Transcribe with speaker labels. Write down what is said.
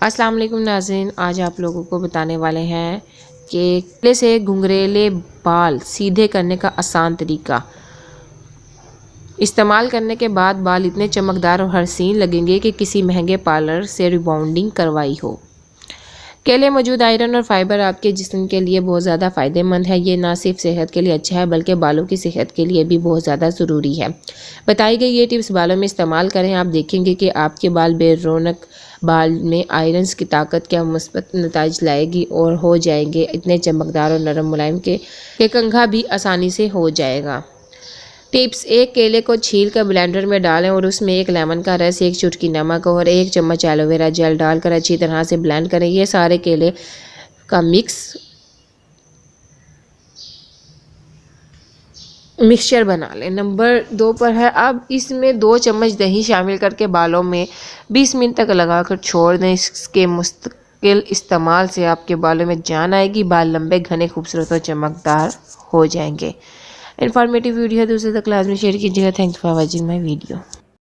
Speaker 1: अस्सलाम वालेकुम नाज़रीन, आज आप लोगों को बताने वाले हैं कि केले से घुंघरेले बाल सीधे करने का आसान तरीका। इस्तेमाल करने के बाद बाल इतने चमकदार और हसीन लगेंगे कि किसी महंगे पार्लर से रिबॉन्डिंग करवाई हो। केले मौजूद आयरन और फाइबर आपके जिस्म के लिए बहुत ज़्यादा फ़ायदेमंद है। ये ना सिर्फ सेहत के लिए अच्छा है बल्कि बालों की सेहत के लिए भी बहुत ज़्यादा ज़रूरी है। बताई गई ये टिप्स बालों में इस्तेमाल करें, आप देखेंगे कि आपके बाल बेरौनक, बाल में आयरन की ताकत क्या मुस्बत नताइज लाएगी और हो जाएंगे इतने चमकदार और नरम मुलायम के कंघा भी आसानी से हो जाएगा। टिप्स: एक केले को छील कर ब्लेंडर में डालें और उसमें एक लेमन का रस, एक चुटकी नमक और एक चम्मच एलोवेरा जेल डालकर अच्छी तरह से ब्लेंड करें। ये सारे केले का मिक्सचर बना लें। नंबर 2 पर है, अब इसमें 2 चम्मच दही शामिल करके बालों में 20 मिनट तक लगाकर छोड़ दें। इसके मुस्तकिल इस्तेमाल से आपके बालों में जान आएगी, बाल लंबे, घने, खूबसूरत और चमकदार हो जाएंगे। इन्फॉर्मेटिव वीडियो दूसरे तक लाजमी शेयर कीजिएगा। Thanks for watching my video.